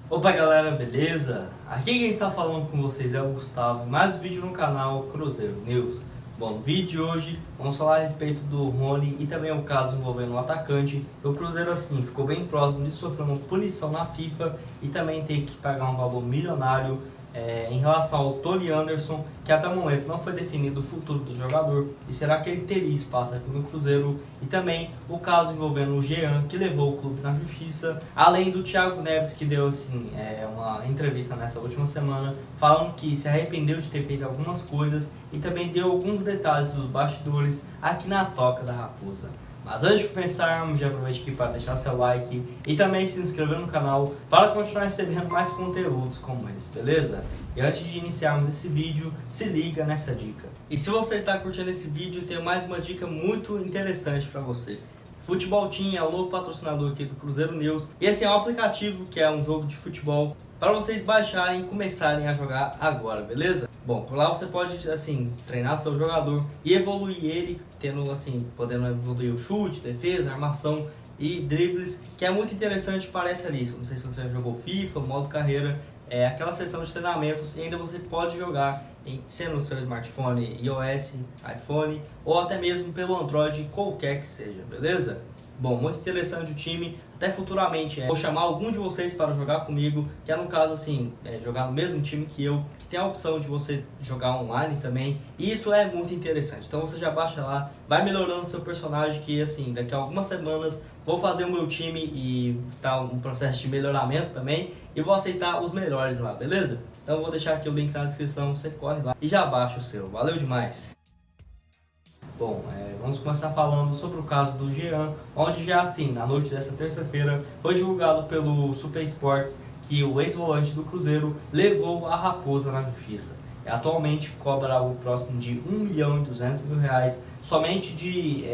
Opa galera, beleza? Aqui quem está falando com vocês é o Gustavo, mais um vídeo no canal Cruzeiro News. Bom, no vídeo de hoje vamos falar a respeito do Rony e também o caso envolvendo o atacante. O Cruzeiro assim ficou bem próximo de sofrer uma punição na FIFA e também ter que pagar um valor milionário em relação ao Tony Anderson, que até o momento não foi definido o futuro do jogador e será que ele teria espaço aqui no Cruzeiro, e também o caso envolvendo o Jean, que levou o clube na justiça, além do Thiago Neves, que deu assim, uma entrevista nessa última semana falando que se arrependeu de ter feito algumas coisas e também deu alguns detalhes dos bastidores aqui na Toca da Raposa. Mas antes de começarmos, já aproveite aqui para deixar seu like e também se inscrever no canal para continuar recebendo mais conteúdos como esse, beleza? E antes de iniciarmos esse vídeo, se liga nessa dica. E se você está curtindo esse vídeo, tenho mais uma dica muito interessante para você. Futebol Team é o novo patrocinador aqui do Cruzeiro News e esse é um aplicativo que é um jogo de futebol para vocês baixarem e começarem a jogar agora, beleza? Bom, por lá você pode assim treinar seu jogador e evoluir ele, tendo assim, podendo evoluir o chute, defesa, armação e dribles, que é muito interessante, parece ali. Não sei se você já jogou FIFA, modo carreira, é aquela sessão de treinamentos e ainda você pode jogar sendo no seu smartphone, iOS, iPhone ou até mesmo pelo Android, qualquer que seja, beleza? Bom, muito interessante o time, até futuramente vou chamar algum de vocês para jogar comigo, que é no caso assim, jogar no mesmo time que eu, que tem a opção de você jogar online também, e isso é muito interessante. Então você já baixa lá, vai melhorando o seu personagem, que assim, daqui a algumas semanas vou fazer o meu time e tá um processo de melhoramento também, e vou aceitar os melhores lá, beleza? Então eu vou deixar aqui o link na descrição, você corre lá e já baixa o seu, valeu demais! Bom, vamos começar falando sobre o caso do Jean, onde já assim, na noite dessa terça-feira, foi divulgado pelo Super Sports que o ex-volante do Cruzeiro levou a Raposa na justiça. Atualmente cobra algo próximo de R$1.200.000 somente de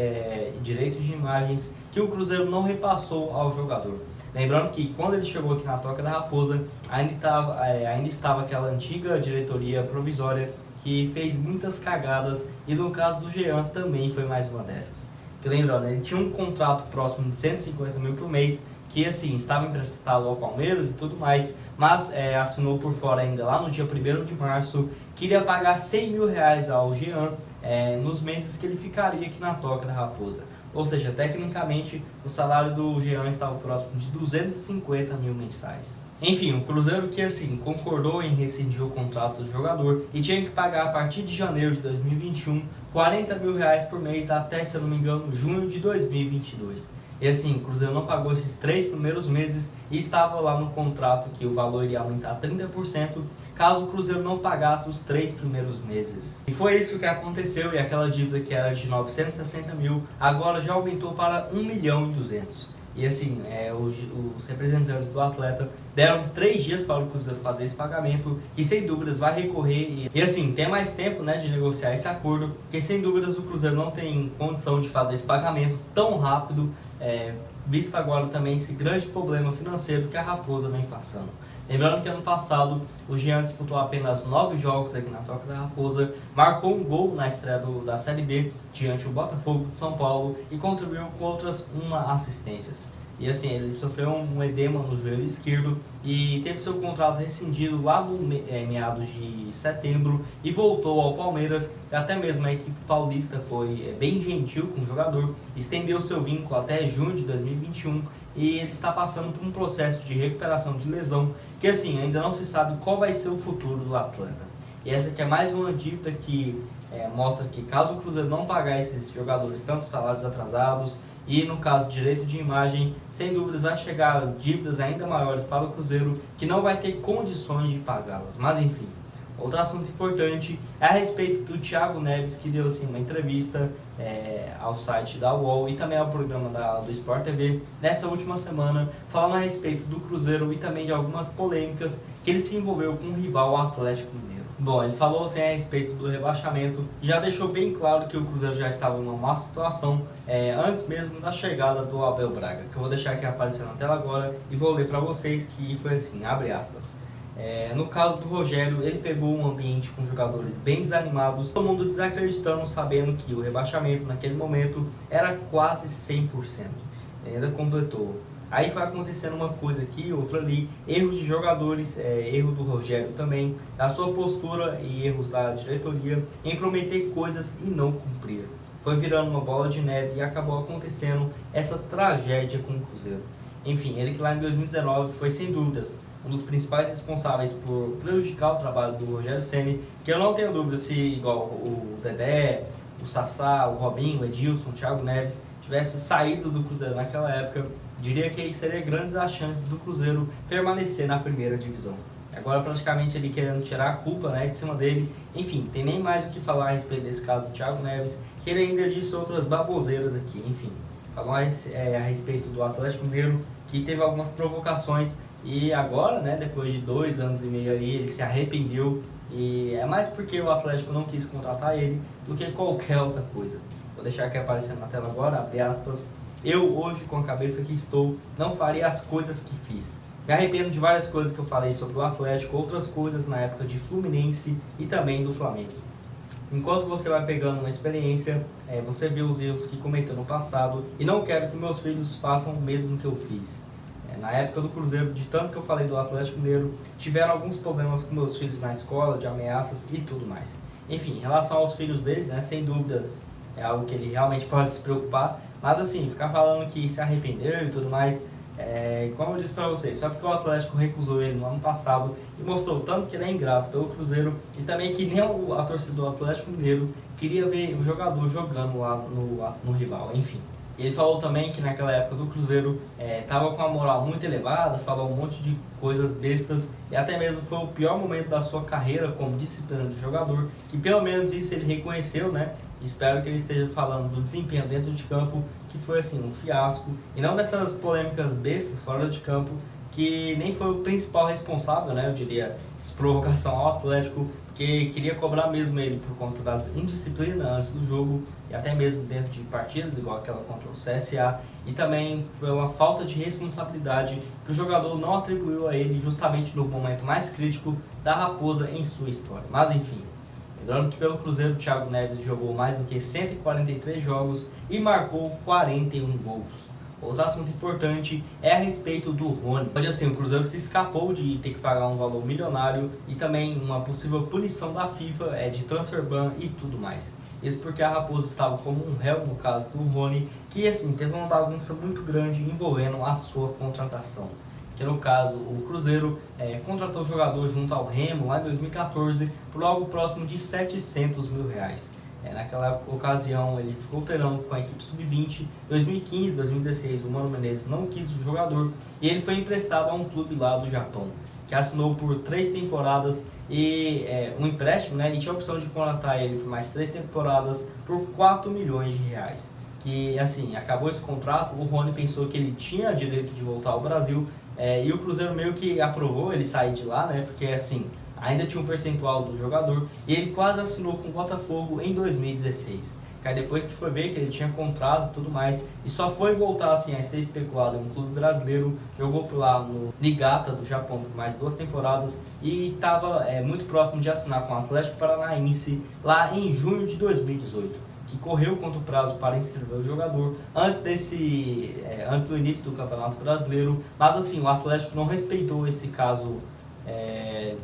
direitos de imagens que o Cruzeiro não repassou ao jogador. Lembrando que quando ele chegou aqui na Toca da Raposa, ainda estava aquela antiga diretoria provisória que fez muitas cagadas, e no caso do Jean também foi mais uma dessas. Que lembrando, ele tinha um contrato próximo de 150 mil por mês, que assim, estava emprestado ao Palmeiras e tudo mais, mas assinou por fora ainda lá no dia 1º de março, queria pagar R$100.000 ao Jean nos meses que ele ficaria aqui na Toca da Raposa. Ou seja, tecnicamente o salário do Jean estava próximo de 250 mil mensais. Enfim, o Cruzeiro que assim concordou em rescindir o contrato do jogador e tinha que pagar a partir de janeiro de 2021 R$40.000 por mês até, se eu não me engano, junho de 2022. E assim, o Cruzeiro não pagou esses 3 primeiros meses e estava lá no contrato que o valor iria aumentar 30% caso o Cruzeiro não pagasse os 3 primeiros meses. E foi isso que aconteceu, e aquela dívida que era de 960 mil agora já aumentou para 1.200.000. E assim, os representantes do atleta deram 3 dias para o Cruzeiro fazer esse pagamento, que sem dúvidas vai recorrer e assim, tem mais tempo de negociar esse acordo, porque sem dúvidas o Cruzeiro não tem condição de fazer esse pagamento tão rápido, visto agora também esse grande problema financeiro que a Raposa vem passando. Lembrando que ano passado o Jean disputou apenas 9 jogos aqui na Toca da Raposa, marcou um gol na estreia da Série B diante do Botafogo de São Paulo e contribuiu com outras 1 assistências. E assim, ele sofreu um edema no joelho esquerdo e teve seu contrato rescindido lá no meados de setembro e voltou ao Palmeiras. Até mesmo a equipe paulista foi bem gentil com o jogador, estendeu seu vínculo até junho de 2021 e ele está passando por um processo de recuperação de lesão que assim, ainda não se sabe qual vai ser o futuro do atleta. E essa aqui é mais uma dívida que mostra que caso o Cruzeiro não pagar esses jogadores tanto salários atrasados e no caso direito de imagem, sem dúvidas vai chegar dívidas ainda maiores para o Cruzeiro, que não vai ter condições de pagá-las. Mas enfim, outro assunto importante é a respeito do Thiago Neves, que deu assim, uma entrevista ao site da UOL e também ao programa do Sport TV nessa última semana, falando a respeito do Cruzeiro e também de algumas polêmicas que ele se envolveu com o rival Atlético Mineiro. Bom, ele falou assim, a respeito do rebaixamento, já deixou bem claro que o Cruzeiro já estava em uma má situação antes mesmo da chegada do Abel Braga, que eu vou deixar aqui aparecendo na tela agora e vou ler para vocês, que foi assim, abre aspas. No caso do Rogério, ele pegou um ambiente com jogadores bem desanimados, todo mundo desacreditando, sabendo que o rebaixamento naquele momento era quase 100%. Ele ainda completou. Aí foi acontecendo uma coisa aqui, outra ali, erros de jogadores, erro do Rogério também, a sua postura e erros da diretoria em prometer coisas e não cumprir. Foi virando uma bola de neve e acabou acontecendo essa tragédia com o Cruzeiro. Enfim, ele que lá em 2019 foi sem dúvidas um dos principais responsáveis por prejudicar o trabalho do Rogério Ceni, que eu não tenho dúvida se igual o Dedé, o Sassá, o Robinho, o Edilson, o Thiago Neves tivesse saído do Cruzeiro naquela época, diria que seria grandes as chances do Cruzeiro permanecer na primeira divisão. Agora praticamente ele querendo tirar a culpa, né, de cima dele. Enfim, tem nem mais o que falar a respeito desse caso do Thiago Neves, que ele ainda disse outras baboseiras aqui. Enfim, falou a respeito do Atlético Mineiro, que teve algumas provocações e agora, né, depois de 2 anos e meio aí, ele se arrependeu. E é mais porque o Atlético não quis contratar ele do que qualquer outra coisa. Vou deixar aqui aparecendo na tela agora, abre aspas. Eu hoje, com a cabeça que estou, não faria as coisas que fiz. Me arrependo de várias coisas que eu falei sobre o Atlético, outras coisas na época de Fluminense e também do Flamengo. Enquanto você vai pegando uma experiência, você vê os erros que cometeu no passado e não quero que meus filhos façam o mesmo que eu fiz. Na época do Cruzeiro, de tanto que eu falei do Atlético Mineiro, tiveram alguns problemas com meus filhos na escola, de ameaças e tudo mais. Enfim, em relação aos filhos deles, né, sem dúvidas, é algo que ele realmente pode se preocupar, mas assim, ficar falando que se arrependeu e tudo mais, como eu disse pra vocês, só porque o Atlético recusou ele no ano passado e mostrou tanto que ele é ingrato pelo Cruzeiro e também que nem a torcida do Atlético Mineiro queria ver o jogador jogando lá no rival, enfim. Ele falou também que naquela época do Cruzeiro estava com a moral muito elevada, falou um monte de coisas bestas e até mesmo foi o pior momento da sua carreira como disciplina de jogador, que pelo menos isso ele reconheceu, né? Espero que ele esteja falando do desempenho dentro de campo, que foi assim, um fiasco, e não dessas polêmicas bestas fora de campo, que nem foi o principal responsável, né? Eu diria, essa provocação ao Atlético, porque queria cobrar mesmo ele por conta das indisciplinas antes do jogo e até mesmo dentro de partidas, igual aquela contra o CSA, e também pela falta de responsabilidade que o jogador não atribuiu a ele justamente no momento mais crítico da Raposa em sua história. Mas enfim, lembrando que pelo Cruzeiro o Thiago Neves jogou mais do que 143 jogos e marcou 41 gols. Outro assunto importante é a respeito do Rony. Onde assim, o Cruzeiro se escapou de ter que pagar um valor milionário e também uma possível punição da FIFA de transfer ban e tudo mais. Isso porque a Raposa estava como um réu no caso do Rony, que assim, teve uma bagunça muito grande envolvendo a sua contratação. Que no caso, o Cruzeiro contratou o jogador junto ao Remo lá em 2014 por algo próximo de R$700 mil. Naquela ocasião ele ficou treinando com a equipe sub-20, 2015, 2016 o Mano Menezes não quis o jogador e ele foi emprestado a um clube lá do Japão, que assinou por 3 temporadas e um empréstimo, né, e tinha a opção de contratar ele por mais 3 temporadas por R$4 milhões. Que assim, acabou esse contrato, o Rony pensou que ele tinha direito de voltar ao Brasil e o Cruzeiro meio que aprovou ele sair de lá, né, porque assim, ainda tinha um percentual do jogador e ele quase assinou com o Botafogo em 2016. Aí depois que foi ver que ele tinha contrato e tudo mais, e só foi voltar assim a ser especulado em um clube brasileiro, jogou por lá no Niigata do Japão por mais 2 temporadas e estava muito próximo de assinar com o Atlético Paranaense lá em junho de 2018. Que correu contra o prazo para inscrever o jogador antes do início do Campeonato Brasileiro, mas assim, o Atlético não respeitou esse caso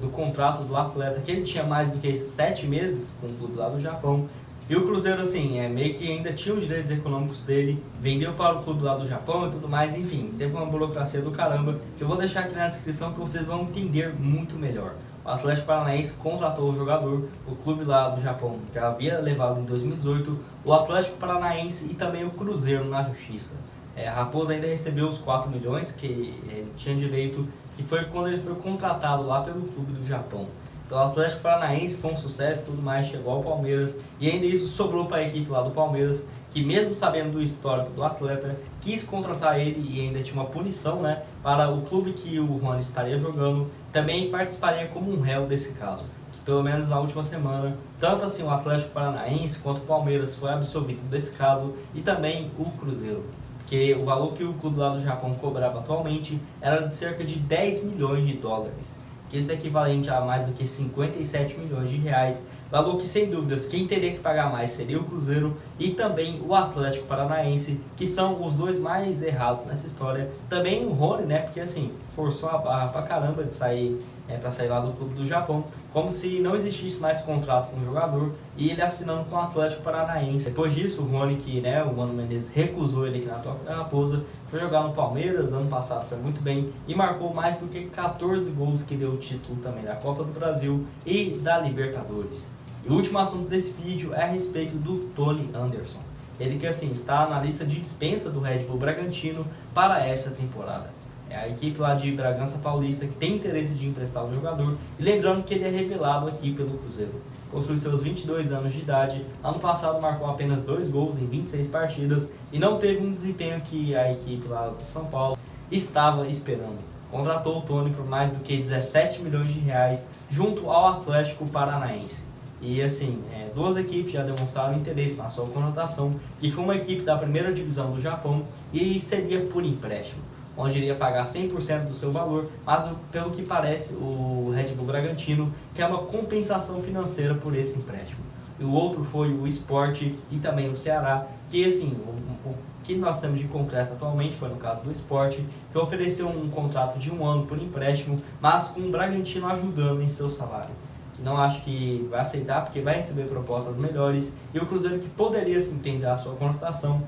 do contrato do atleta, que ele tinha mais do que 7 meses com o clube lá do Japão, e o Cruzeiro assim, meio que ainda tinha os direitos econômicos dele, vendeu para o clube lá do Japão e tudo mais, enfim, teve uma burocracia do caramba, que eu vou deixar aqui na descrição que vocês vão entender muito melhor. O Atlético Paranaense contratou o jogador, o clube lá do Japão que havia levado em 2018, o Atlético Paranaense e também o Cruzeiro na justiça. A Raposa ainda recebeu os 4 milhões que ele tinha direito, que foi quando ele foi contratado lá pelo clube do Japão. Então, o Atlético Paranaense foi um sucesso e tudo mais, chegou ao Palmeiras e ainda isso sobrou para a equipe lá do Palmeiras, que mesmo sabendo do histórico do atleta, quis contratar ele e ainda tinha uma punição, né, para o clube que o Rony estaria jogando, também participaria como um réu desse caso. Pelo menos na última semana, tanto assim o Atlético Paranaense quanto o Palmeiras foi absolvido desse caso e também o Cruzeiro. Porque o valor que o clube lá do Japão cobrava atualmente era de cerca de $10 milhões. que isso é equivalente a mais do que 57 milhões de reais, valor que sem dúvidas quem teria que pagar mais seria o Cruzeiro e também o Atlético Paranaense, que são os dois mais errados nessa história. Também o Rony, né, porque assim, forçou a barra pra caramba de sair, para sair lá do clube do Japão, como se não existisse mais contrato com o jogador, e ele assinando com o Atlético Paranaense. Depois disso, o Rony, que né, o Mano Menezes recusou ele aqui na Toca da Raposa, foi jogar no Palmeiras, ano passado foi muito bem, e marcou mais do que 14 gols, que deu o título também da Copa do Brasil e da Libertadores. E o último assunto desse vídeo é a respeito do Tony Anderson. Ele que assim está na lista de dispensa do Red Bull Bragantino para essa temporada. É a equipe lá de Bragança Paulista que tem interesse de emprestar o jogador, e lembrando que ele é revelado aqui pelo Cruzeiro. Possui seus 22 anos de idade, ano passado marcou apenas 2 gols em 26 partidas e não teve um desempenho que a equipe lá do São Paulo estava esperando. Contratou o Tony por mais do que 17 milhões de reais junto ao Atlético Paranaense. E assim, duas equipes já demonstraram interesse na sua contratação, que foi uma equipe da primeira divisão do Japão e seria por empréstimo, onde iria pagar 100% do seu valor, mas pelo que parece o Red Bull Bragantino quer uma compensação financeira por esse empréstimo. E o outro foi o Sport e também o Ceará, que assim, o que nós temos de concreto atualmente foi no caso do Sport, que ofereceu um contrato de 1 ano por empréstimo, mas com o Bragantino ajudando em seu salário. Que não acho que vai aceitar, porque vai receber propostas melhores, e o Cruzeiro que poderia sim tentar a sua contratação,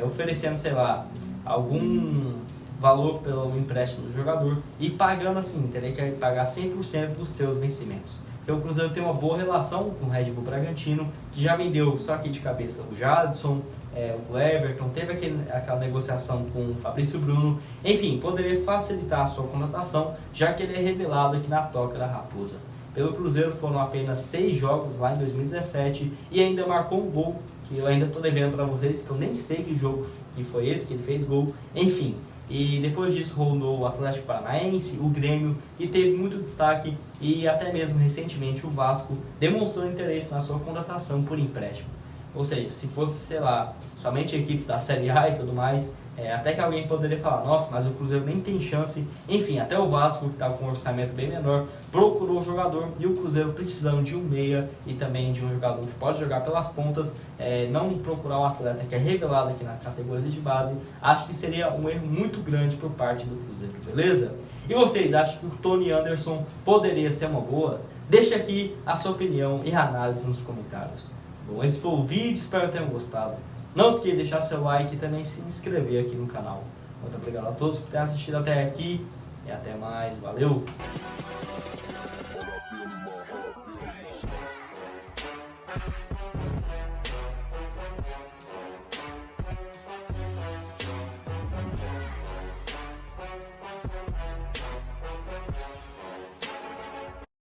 oferecendo, sei lá, algum valor pelo empréstimo do jogador e pagando assim, teria que pagar 100% dos seus vencimentos. Então o Cruzeiro tem uma boa relação com o Red Bull Bragantino, que já vendeu, só aqui de cabeça, o Jadson, o Everton, teve aquela negociação com o Fabrício Bruno, enfim, poderia facilitar a sua contratação, já que ele é revelado aqui na Toca da Raposa. Pelo Cruzeiro foram apenas 6 jogos lá em 2017 e ainda marcou um gol, que eu ainda estou devendo para vocês, que eu nem sei que jogo que foi esse, que ele fez gol, enfim. E depois disso rondou o Atlético Paranaense, o Grêmio, que teve muito destaque, e até mesmo recentemente o Vasco demonstrou interesse na sua contratação por empréstimo. Ou seja, se fosse, sei lá, somente equipes da Série A e tudo mais, até que alguém poderia falar, nossa, mas o Cruzeiro nem tem chance. Enfim, até o Vasco, que estava com um orçamento bem menor, procurou o jogador, e o Cruzeiro precisando de um meia e também de um jogador que pode jogar pelas pontas, não procurar um atleta que é revelado aqui na categoria de base, acho que seria um erro muito grande por parte do Cruzeiro, beleza? E vocês acham que o Tony Anderson poderia ser uma boa? Deixa aqui a sua opinião e análise nos comentários. Bom, esse foi o vídeo, espero que tenham gostado. Não esqueça de deixar seu like e também se inscrever aqui no canal. Muito obrigado a todos por terem assistido até aqui e até mais. Valeu!